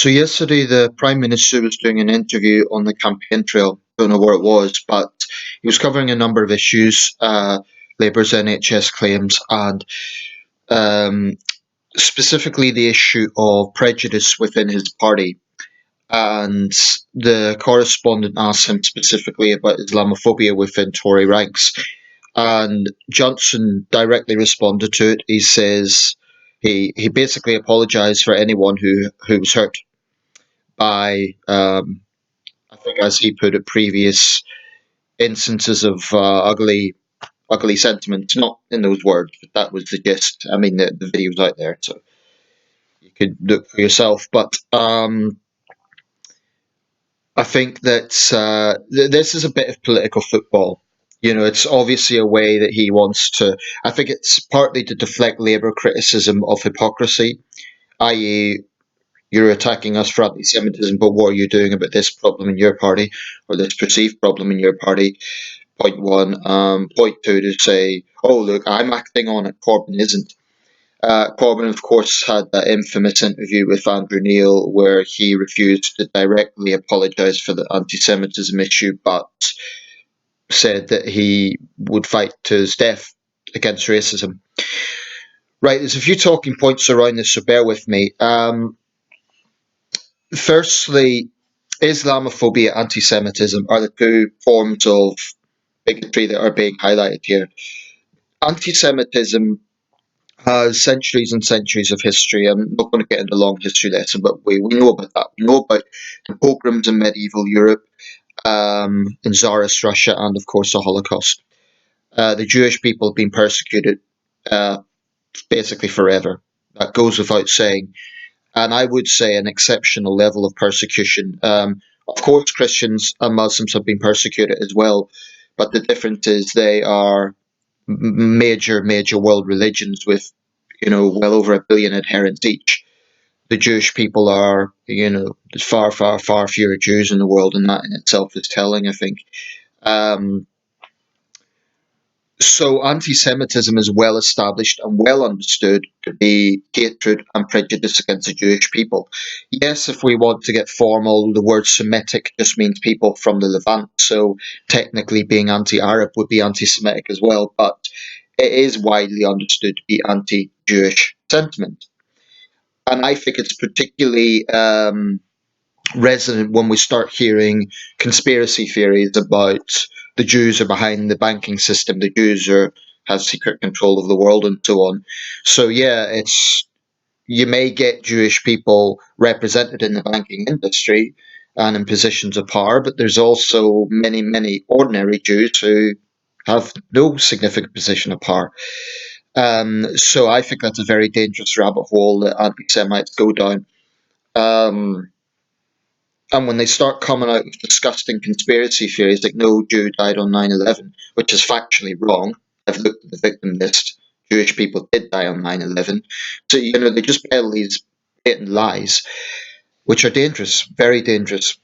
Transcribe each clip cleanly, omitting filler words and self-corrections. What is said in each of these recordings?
So yesterday, the Prime Minister was doing an interview on the campaign trail. Don't know where it was, but he was covering a number of issues, Labour's NHS claims, and um, specifically the issue of prejudice within his party. And the correspondent asked him specifically about Islamophobia within Tory ranks. And Johnson directly responded to it. He says he basically apologised for anyone who was hurt by, I think, as he put it, previous instances of ugly sentiments. Not in those words, but that was the gist. I mean, the video's out there, so you could look for yourself. But I think that this is a bit of political football. You know, it's obviously a way that he wants to. I think it's partly to deflect Labour criticism of hypocrisy, i.e., you're attacking us for anti-Semitism, but what are you doing about this problem in your party or this perceived problem in your party? Point one. Point two, to say, oh, look, I'm acting on it, Corbyn isn't. Corbyn, of course, had that infamous interview with Andrew Neil where he refused to directly apologise for the anti-Semitism issue, but said that he would fight to his death against racism. Right, there's a few talking points around this, so bear with me. Firstly, Islamophobia, anti-Semitism are the two forms of bigotry that are being highlighted here. Anti-Semitism has centuries and centuries of history. I'm not going to get into a long history lesson, but we know about that. We know about the pogroms in medieval Europe, in Tsarist Russia, and of course the Holocaust. The Jewish people have been persecuted uh, basically forever. That goes without saying. And I would say an exceptional level of persecution. Of course, Christians and Muslims have been persecuted as well, but the difference is they are major world religions with, well over a billion adherents each. The Jewish people are, there's far fewer Jews in the world, and that in itself is telling, I think. Um, so anti-Semitism is well established and well understood to be hatred and prejudice against the Jewish people. Yes, if we want to get formal, the word Semitic just means people from the Levant, so technically being anti-Arab would be anti-Semitic as well, but it is widely understood to be anti-Jewish sentiment. And I think it's particularly resonant when we start hearing conspiracy theories about the Jews are behind the banking system, the Jews have secret control of the world, and so on. So yeah, it's you may get Jewish people represented in the banking industry and in positions of power, but there's also many ordinary Jews who have no significant position of power. So I think that's a very dangerous rabbit hole that anti-Semites go down. Um, and when they start coming out with disgusting conspiracy theories like no Jew died on 9/11, which is factually wrong. I've looked at the victim list. Jewish people did die on 9/11. So, they just peddle these blatant lies, which are dangerous, very dangerous.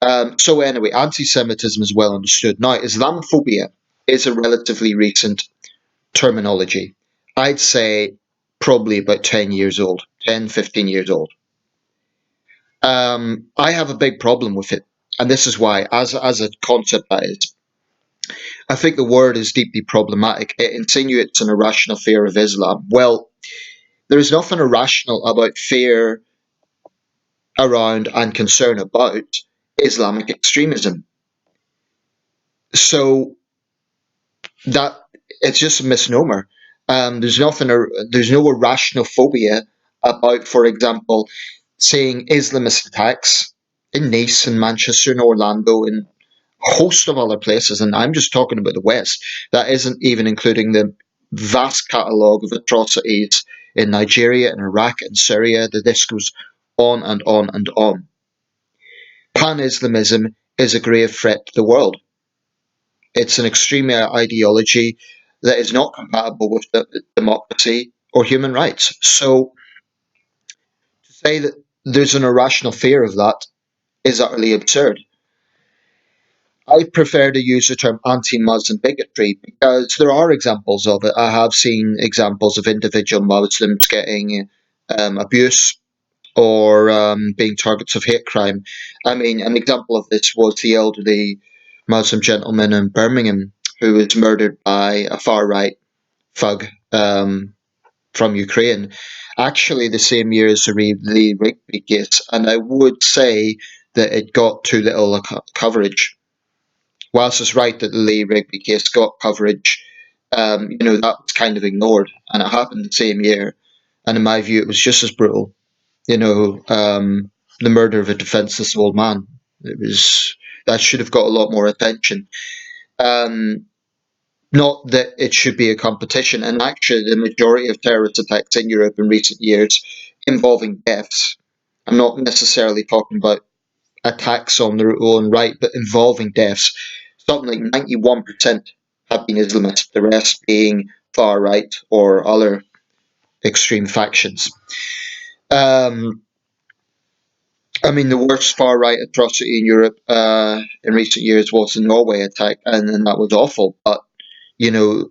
So anyway, anti-Semitism is well understood. Now, Islamophobia is a relatively recent terminology. I'd say probably about 10 years old, 10, 15 years old. I have a big problem with it, and this is why, as a concept, that is. I think the word is deeply problematic. It insinuates an irrational fear of Islam. Well, there is nothing irrational about fear around and concern about Islamic extremism. So that it's just a misnomer. There's no irrational phobia about, for example, seeing Islamist attacks in Nice and Manchester and Orlando and a host of other places, and I'm just talking about the West. That isn't even including the vast catalogue of atrocities in Nigeria and Iraq and Syria. The list goes on and on and on. Pan-Islamism is a grave threat to the world. It's an extreme ideology that is not compatible with democracy or human rights. So to say that there's an irrational fear of that is utterly absurd. I prefer to use the term anti-Muslim bigotry because there are examples of it. I have seen examples of individual Muslims getting abuse or being targets of hate crime. I mean, an example of this was the elderly Muslim gentleman in Birmingham who was murdered by a far right thug from Ukraine, actually the same year as the Rigby case, and I would say that it got too little coverage. Whilst it's right that the Lee Rigby case got coverage, that was kind of ignored, and it happened the same year. And in my view, it was just as brutal. The murder of a defenseless old man. It was that should have got a lot more attention. Um, Not that it should be a competition, and actually, the majority of terrorist attacks in Europe in recent years involving deaths. I'm not necessarily talking about attacks on their own right, but involving deaths. Something like 91% have been Islamist, the rest being far right or other extreme factions. Um, I mean, the worst far right atrocity in Europe in recent years was the Norway attack, and that was awful. But you know,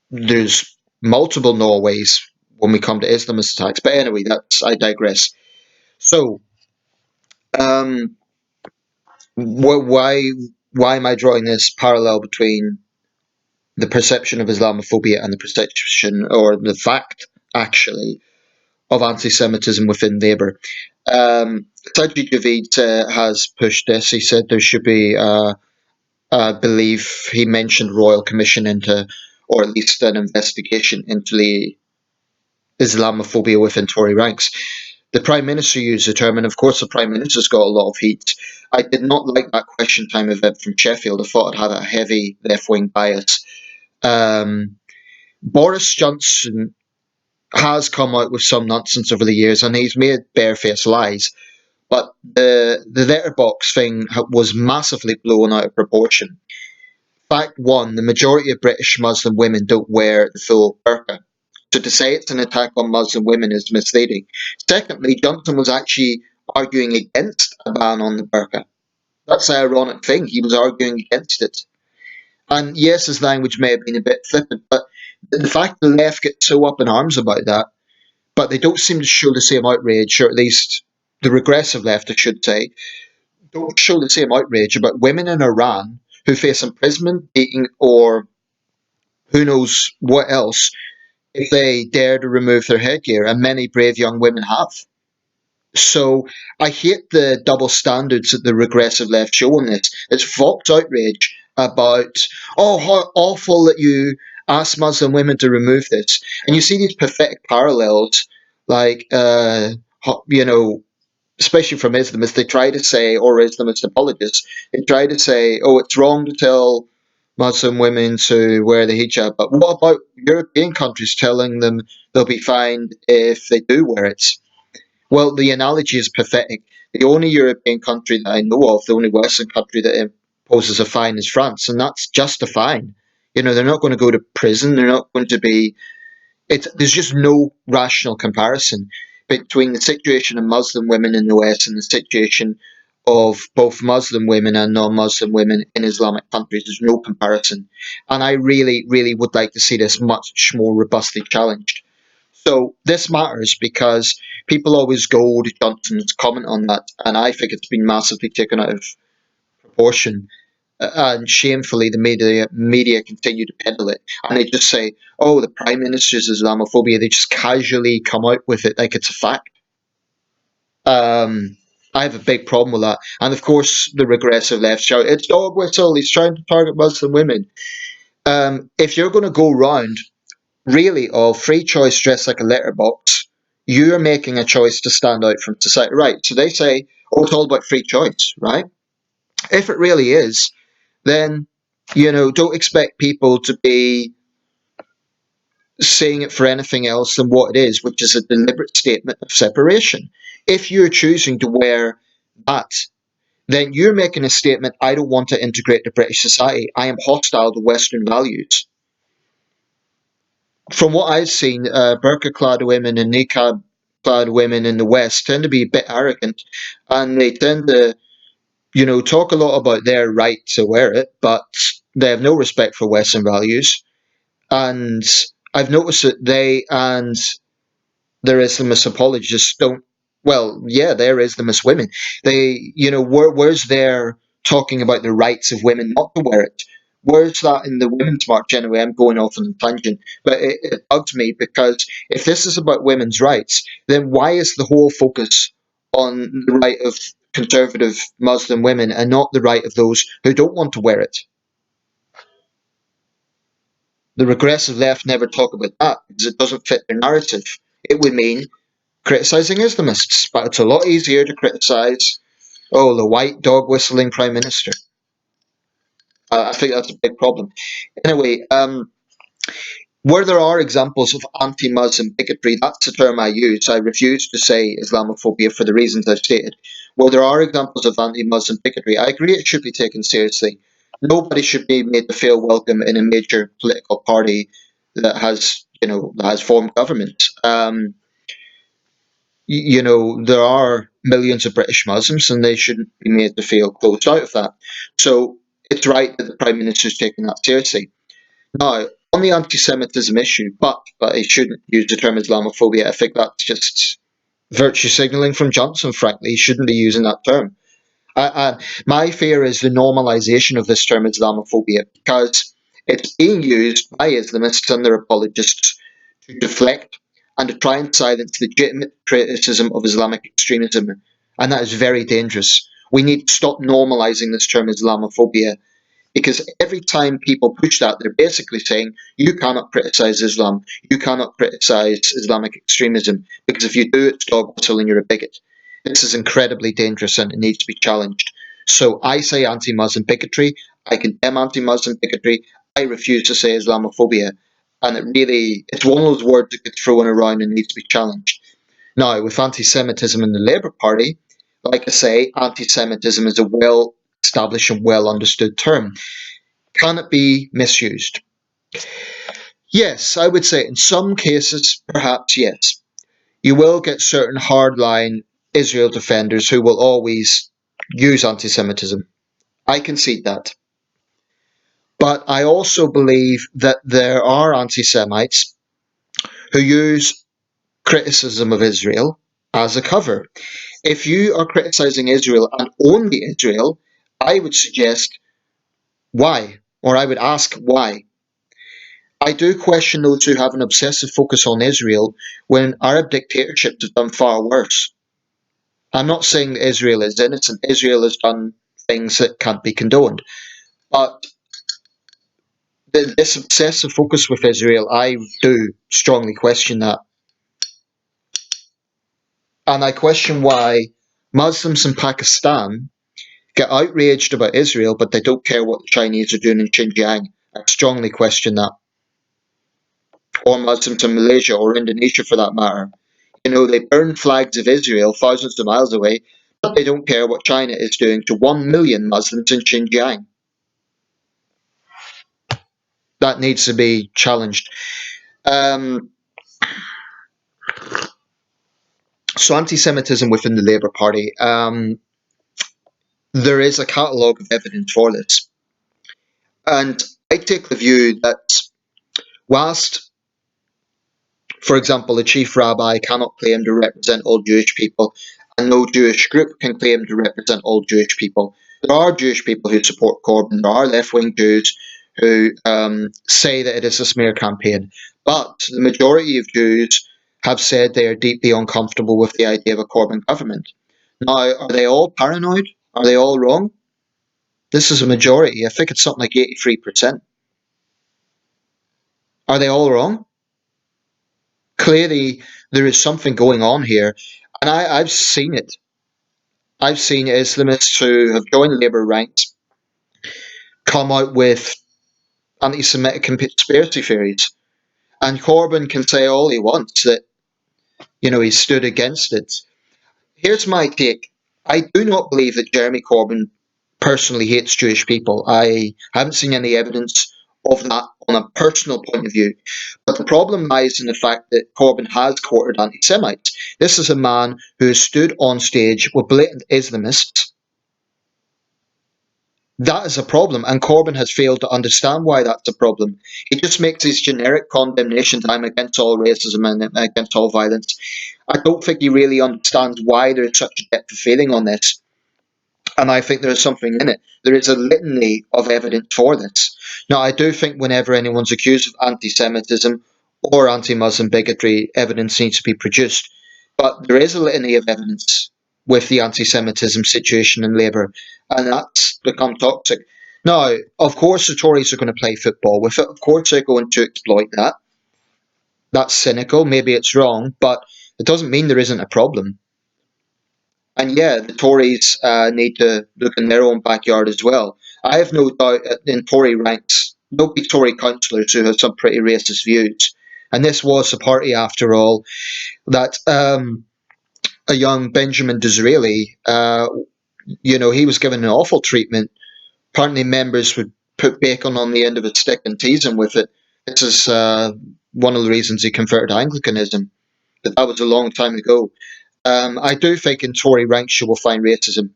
there's multiple Norways when we come to Islamist attacks. But anyway, that's I digress. So, um, why why am I drawing this parallel between the perception of Islamophobia and the perception, or the fact, actually, of anti-Semitism within Labour? Sajid Javid has pushed this. He said there should be, I believe, he mentioned Royal Commission into, or at least an investigation into the Islamophobia within Tory ranks. The Prime Minister used the term, and of course, the Prime Minister's got a lot of heat. I did not like that question time event from Sheffield. I thought it had a heavy left wing bias. Um, Boris Johnson has come out with some nonsense over the years, and he's made barefaced lies. But the letterbox thing was massively blown out of proportion. Fact one: the majority of British Muslim women don't wear the full burqa. So to say it's an attack on Muslim women is misleading. Secondly, Johnson was actually arguing against a ban on the burqa. That's the ironic thing. He was arguing against it. And yes, his language may have been a bit flippant, but the fact the left get so up in arms about that, but they don't seem to show the same outrage, or at least the regressive left, I should say, don't show the same outrage about women in Iran who face imprisonment, beating, or who knows what else if they dare to remove their headgear, and many brave young women have. So I hate the double standards that the regressive left show on this. It's Vox outrage about, oh, how awful that you ask Muslim women to remove this. And you see these pathetic parallels, like, especially from Islamists, they try to say, or Islamist apologists, they try to say, oh, it's wrong to tell Muslim women to wear the hijab, but what about European countries telling them they'll be fined if they do wear it? Well, the analogy is pathetic. The only European country that I know of, the only Western country that imposes a fine is France, and that's just a fine. They're not going to go to prison. They're not going to be. There's just no rational comparison between the situation of Muslim women in the West and the situation of both Muslim women and non-Muslim women in Islamic countries. There's no comparison, and I really, really would like to see this much more robustly challenged. So this matters because people always go to Johnson's comment on that, and I think it's been massively taken out of proportion. And shamefully, the media continue to peddle it, and they just say, "Oh, the Prime Minister's Islamophobia." They just casually come out with it like it's a fact. I have a big problem with that, and of course, the regressive left shout, "It's dog whistle. He's trying to target Muslim women." If you're going to go round really of free choice dressed like a letterbox, you're making a choice to stand out from society. Right. So they say, oh, it's all about free choice, right? If it really is, then, don't expect people to be saying it for anything else than what it is, which is a deliberate statement of separation. If you're choosing to wear that, then you're making a statement, I don't want to integrate to British society. I am hostile to Western values. From what I've seen, burqa-clad women and niqab-clad women in the West tend to be a bit arrogant, and they tend to, talk a lot about their right to wear it, but they have no respect for Western values. And I've noticed that they and their Islamist apologists don't Well, yeah, they're Islamist women. Where's their talking about the rights of women not to wear it? Where's that in the Women's March anyway? I'm going off on a tangent, but it bugs me because if this is about women's rights, then why is the whole focus on the right of conservative Muslim women and not the right of those who don't want to wear it? The regressive left never talk about that because it doesn't fit their narrative. It would mean criticising Islamists, but it's a lot easier to criticise, oh, the white dog whistling prime minister. I think that's a big problem. Anyway, where there are examples of anti-Muslim bigotry, that's the term I use. I refuse to say Islamophobia for the reasons I've stated. Where there are examples of anti-Muslim bigotry, I agree it should be taken seriously. Nobody should be made to feel welcome in a major political party that has formed government. There are millions of British Muslims, and they shouldn't be made to feel closed out of that. So it's right that the Prime Minister's taking that seriously. Now, on the anti-Semitism issue, but I shouldn't use the term Islamophobia. I think that's just virtue signalling from Johnson. Frankly, he shouldn't be using that term. My fear is the normalisation of this term Islamophobia because it's being used by Islamists and their apologists to deflect and to try and silence legitimate criticism of Islamic extremism. And that is very dangerous. We need to stop normalising this term Islamophobia because every time people push that, they're basically saying, you cannot criticize Islam, you cannot criticize Islamic extremism, because if you do, it's dog whistle and you're a bigot. This is incredibly dangerous and it needs to be challenged. So I say anti Muslim bigotry, I condemn anti Muslim bigotry, I refuse to say Islamophobia. And it's one of those words that gets thrown around and needs to be challenged. Now, with anti Semitism in the Labour Party, like I say, anti Semitism is a well established and well understood term. Can it be misused? Yes, I would say in some cases, perhaps yes. You will get certain hardline Israel defenders who will always use anti Semitism. I concede that. But I also believe that there are anti Semites who use criticism of Israel as a cover. If you are criticizing Israel and only Israel, I would suggest why, or I would ask why. I do question those who have an obsessive focus on Israel when Arab dictatorships have done far worse. I'm not saying that Israel is innocent. Israel has done things that can't be condoned. But this obsessive focus with Israel, I do strongly question that. And I question why Muslims in Pakistan get outraged about Israel, but they don't care what the Chinese are doing in Xinjiang. I strongly question that. Or Muslims in Malaysia or Indonesia for that matter. They burn flags of Israel thousands of miles away, but they don't care what China is doing to 1 million Muslims in Xinjiang. That needs to be challenged. So, anti Semitism within the Labour Party. There is a catalogue of evidence for this. And I take the view that whilst, for example, the chief rabbi cannot claim to represent all Jewish people, and no Jewish group can claim to represent all Jewish people. There are Jewish people who support Corbyn. There are left-wing Jews who say that it is a smear campaign. But the majority of Jews have said they are deeply uncomfortable with the idea of a Corbyn government. Now, are they all paranoid? Are they all wrong? This is a majority. I think it's something like 83%. Are they all wrong? Clearly, there is something going on here. And I've seen it. I've seen Islamists who have joined Labour ranks come out with anti Semitic conspiracy theories. And Corbyn can say all he wants that, he stood against it. Here's my take. I do not believe that Jeremy Corbyn personally hates Jewish people. I haven't seen any evidence of that on a personal point of view. But the problem lies in the fact that Corbyn has courted anti Semites. This is a man who has stood on stage with blatant Islamists. That is a problem, and Corbyn has failed to understand why that's a problem. He just makes these generic condemnations. I'm against all racism and against all violence. I don't think he really understands why there's such a depth of feeling on this. And I think there's something in it. There is a litany of evidence for this. Now, I do think whenever anyone's accused of anti Semitism or anti Muslim bigotry, evidence needs to be produced. But there is a litany of evidence with the anti Semitism situation in Labour, and that's become toxic. Now, of course, the Tories are going to play football with it. Of course, they're going to exploit that. That's cynical. Maybe it's wrong, but it doesn't mean there isn't a problem. And yeah, the Tories need to look in their own backyard as well. I have no doubt in Tory ranks, there'll be Tory councillors who have some pretty racist views. And this was a party, after all, that a young Benjamin Disraeli, he was given an awful treatment. Apparently, members would put bacon on the end of a stick and tease him with it. This is one of the reasons he converted to Anglicanism. But that was a long time ago. I do think in Tory ranks you will find racism,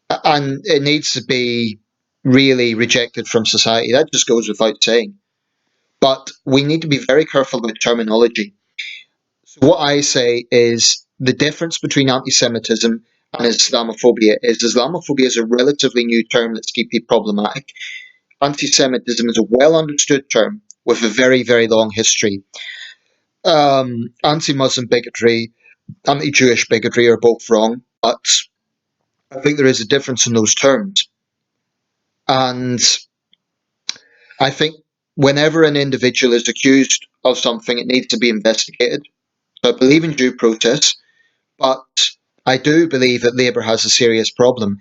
and it needs to be really rejected from society. That just goes without saying. But we need to be very careful with terminology. So what I say is the difference between anti-Semitism and Islamophobia is a relatively new term that's deeply problematic. Anti-Semitism is a well understood term with a very, very long history. Anti-Muslim bigotry, anti-Jewish bigotry are both wrong, but I think there is a difference in those terms. And I think whenever an individual is accused of something, it needs to be investigated. So I believe in due process, but I do believe that Labour has a serious problem.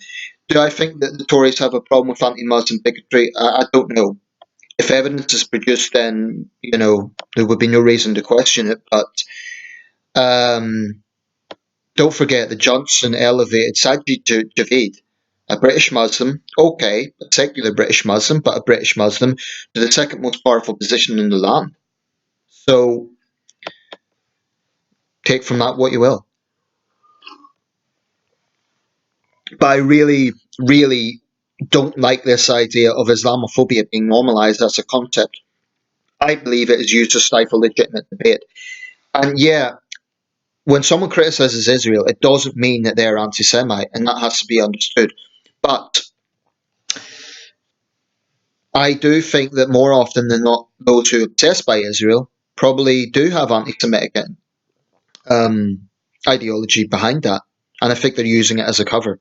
Do I think that the Tories have a problem with anti-Muslim bigotry? I don't know. If evidence is produced, then there would be no reason to question it. But um, don't forget that Johnson elevated Sajid Javid, a British Muslim, okay, a secular British Muslim, but a British Muslim, to the second most powerful position in the land. So take from that what you will. But I really, really don't like this idea of Islamophobia being normalised as a concept. I believe it is used to stifle legitimate debate. And yeah, when someone criticises Israel, it doesn't mean that they're anti Semite, and that has to be understood. But I do think that more often than not, those who are obsessed by Israel probably do have anti Semitic um, ideology behind that. And I think they're using it as a cover.